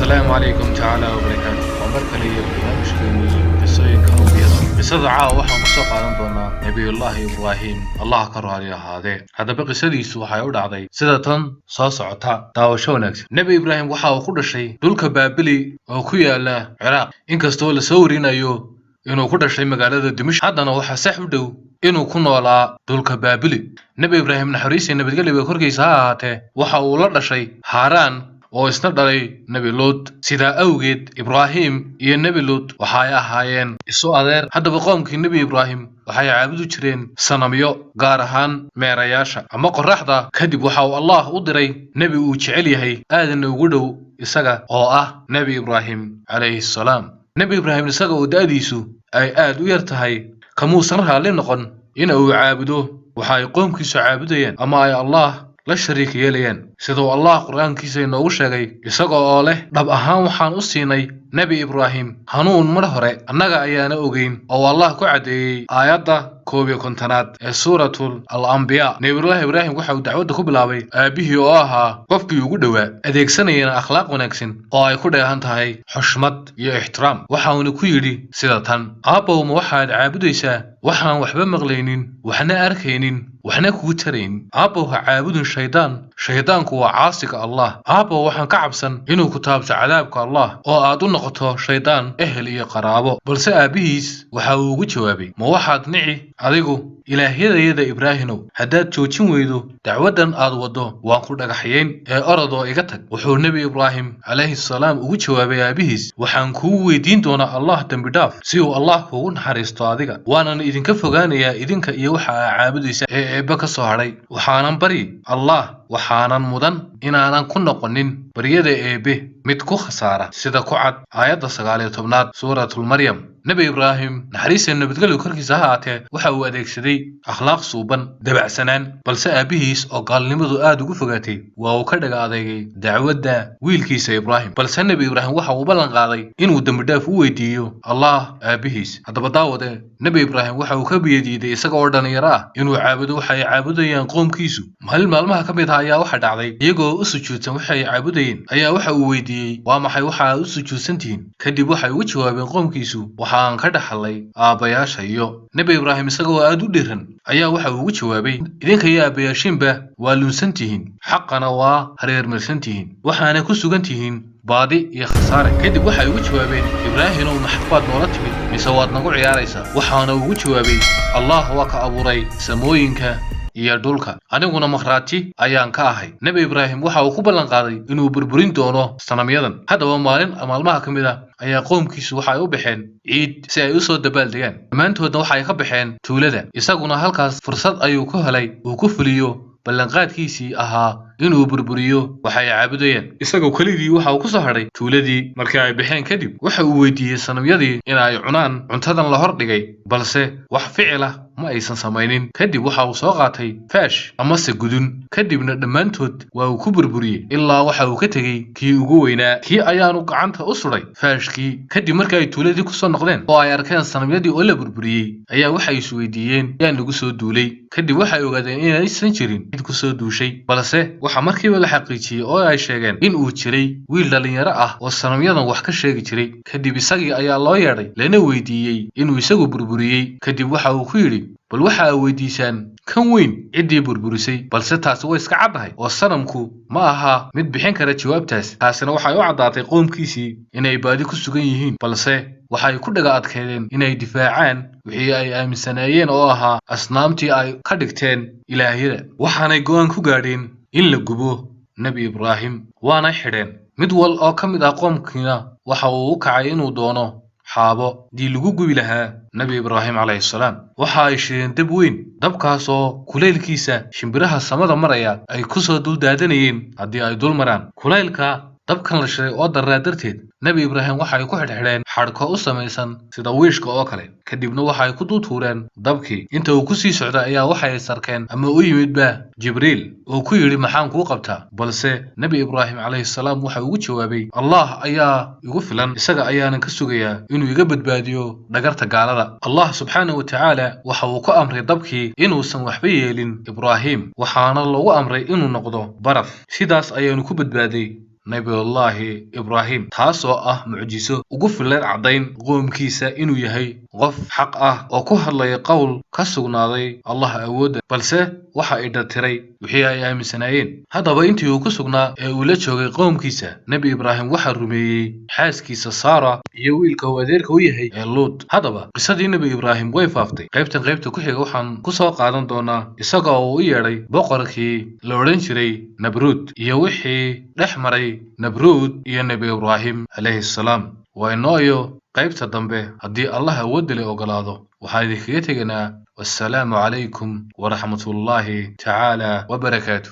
السلام عليكم تعالى وبركاته ومركا لي برنامجكيني قصooyinka ambiyada qisada caawa waxaan ku soo qaadan doonaa nabiyullaahi ibraahim allah ka raali ahaadee haddaba qisadiisu waxay u dhacday sida tan soo socota daawasho wanaagsan nabi ibraahim waxa uu ku dhashay dhulka baabili oo ku yaala ciraaq inkastoo la soo warinayo inuu ku dhashay magaalada dimashq haddana waxaa sax u dhow inuu ku noolaa dhulka baabili nabi ibraahim naxariis iyo nabadgelyo korkiisa ha ahaatee waxa uu la dhashay haaraan oo isna dhalay nabi luud sidaa awgeed ibraahim iyo nabi luud waxay ahaayeen isu adeer haddaba qoomkii nabi ibraahim waxay caabudu jireen sanamyo gaar ahaan meerayaasha ama qoraxda kadib waxa uu allah u diray nabi uu jecel yahay aadna ugu dhow isaga oo ah nabi ibraahim calayhi salaam nabi ibraahim isaga oo da'diisu ay aad u yar tahay kamuusan raalli noqon in uu caabudo waxa ay qoomkiisu caabudayeen ama ay allah la shariik yeelayaan sidoo allah quraankiisa inoogu sheegay isaga oo leh dhab ahaan waxaan u siinay nabi ibraahim hanuun mar hore annaga ayaana ogeyn oo allah ku cadeeyay aayadda 11aad ee suuratul al-anbiya nabiyullaahi ibraahim waxa uu dacwada ku bilaabay aabihii oo ahaa qofkii ugu dhawaa adeegsanayna akhlaaq wanaagsan oo ay ku dheehan tahay xushmad iyo ixtiraam waxa uu ku yiri sida tan aabow ma waxaad caabudaysaa waxaan waxba maqlaynin waxna arkaynin waxna kugu tarayn aabow ha caabudin shaydaanku waa caasiga allah aabow waxaan ka cabsan inuu ku taabto cadaabka allah oo aad u noqoto shaydaan ehel iyo qaraabo balse aabihiis waxa uu ugu jawaabay ma waxaad nici adigu ilaahyadayada ibraahimow haddaad joojin weydo dacwadan aad wado waan ku dhagaxayn ee orodoo iga tag wuxuu nabi ibraahim calayhi salaam ugu jawaabay aabihiis waxaan kugu weydiin doonaa allah dambi dhaaf si uu allah kugu naxariisto adiga waanan idinka fogaanayaa idinka iyo waxa aad caabudaysa ee eebba ka soo hadhay waxaanan bari allah waxaanan mudan inaanan ku noqonin baryada eebbe mid ku khasaara sida ku cad aayadda 19aad suuratul maryam nabi ibraahim naxariis iyo nabadgelyo korkiisa ha ahaatee waxa uu adeegsaday akhlaaq suuban dabacsanaan balse aabihiis oo gaalnimadu aad ugu fogaatay waa uu ka dhaga adeegay dacwadda wiilkiisa ibraahim balse nabi ibraahim waxa uu ballan qaaday inuu dambi dhaaf u weydiiyo allah aabihiis haddaba daawade nabi ibraahim waxa uu ka biyadiiday isaga oo dhalinyaro ah inuu caabudo waxa ay caabudayaan qoomkiisu maalmaha ka mid ah ayaa waxa dhacday iyagoo u sujuudsan waxa ay caabudayeen ayaa waxa uu weydiiyey waa maxay waxa aad u sujuudsantihiin kadib waxay ugu jawaabeen qoomkiisu waxaan ka dhaxlay aabayaasha iyo nabi ibraahim isagoo aad u dhiran ayaa waxa uu ugu jawaabay idinka iyo aabayaashiinba waa lunsan tihiin xaqana waa hareermarsan tihiin waxaana ku sugan tihiin baadi iyo khasaare kadib waxay ugu jawaabeen ibraahimow maxbaad noola timid mise waad nagu ciyaaraysaa waxaana ugu jawaabay allah waa ka abuuray samooyinka iyo dhulka aniguna makhraati ayaan ka ahay nabi ibraahim waxa uu ku ballan qaaday inuu burburin doono sanamyadan haddaba maalmaha ka mid ah ayaa qoomkiisu waxay u baxeen ciid si ay u soo dabaaldegaan dhammaantoodna waxay ka baxeen tuulada isaguna halkaas fursad ayuu ku helay uu ku fuliyo ballanqaadkiisii ahaa inuu burburiyo waxay caabudayeen isagoo keligii waxa uu ku soo hadhay tuuladii markii ay baxeen kadib waxa uu weydiiyey sanamyadii in ay cunaan cuntadan la hor dhigay balse wax ficil ah ma aysan samaynin kadib waxa uu soo qaatay faash amase gudun kadibna dhammaantood waa uu ku burburiyey ilaa waxa uu ka tegey kii ugu weynaa kii ayaanu gacanta u suday faashkii kadib markii ay tuuladii ku soo noqdeen oo ay arkeen sanamyadii oo la burburiyey ayaa waxay is weydiiyeen yaa nagu soo duulay kadib waxay ogaadeen inaysan jirin cid ku soo duushay balse waxa markiiba la xaqiijiyey oo ay sheegeen in uu jiray wiil dhalinyaro ah oo sanamyadan wax ka sheegi jiray kadib isagii ayaa loo yeedhay lana weydiiyey inuu isagu burburiyey kadib waxa uu ku yidhi bal waxa ay weydiisaan kan weyn ciddii burburisay balse taasi way iska caddahay oo sanamku ma aha mid bixin kara jawaabtaas taasina waxay u caddaatay qoomkiisii inay baadi ku sugan yihiin balse waxay ku dhaga adkeedeen inay difaacaan wixii ay aaminsanaayeen oo ahaa asnaamtii ay ka dhigteen ilaahyada waxaanay go'aan ku gaadheen in la gubo nabi ibraahim waana xidheen mid wal oo ka mid ah qoomkiina waxa uu u kacay inuu doono xaabo dii lagu gubi lahaa nabi ibraahim calayhi salaam waxa ay shideen dab weyn dabkaas oo kulaylkiisa shimbiraha samada maraya ay ku soo dul daadanayeen haddii ay dul maraan kulaylka dabkan la shiday oo daraa darteed nabi ibraahim waxay ku xidhxidheen xadhko u samaysan sida wiishka oo kale kadibna waxay ku duutuureen dabkii inta uu ku sii socday ayaa waxay sarkeen ama u yimidba jibriil oo ku yidhi maxaan kuu qabtaa balse nabi ibraahim calayhi salaam waxa ugu jawaabay allah ayaa igu filan isaga ayaanan ka sugayaa inuu iga badbaadiyo dhagarta gaalada allah subxaanahu watacaala waxa uu ku amray dabkii inuusan waxba yeelin ibraahim waxaana lagu amray inuu noqdo baraf sidaas ayaanu ku badbaaday nabiyullaahi ibraahim, taasoo ah mucjiso ugu filan caddayn qoomkiisa inuu yahay qof xaq ah oo ku hadlaya qowl ka sugnaaday allah awoodda, balse waxa ay dhartiray wixii ay aaminsanaayeen. haddaba intii uu ku sugnaa ee uu la joogay qoomkiisa, nebi ibraahim waxaa rumeeyey xaaskiisa saara iyo wiilka uu adeerka u yahay ee luut. haddaba qisadii nebi ibraahim way faaftay. qaybta ku xiga waxaan ku soo qaadan doonaa isaga oo u yeedhay boqorkii la odhan jiray nabruud iyo wixii dhex maray nabruud iyo nebi ibraahim calayhi salaam. waa inooyo qaybta dambe haddii allah awoodda leh ogolaado. waxaan idinkaga tegaynaa wassalaamu calaykum waraxmatullaahi tacaala wabarakaatu.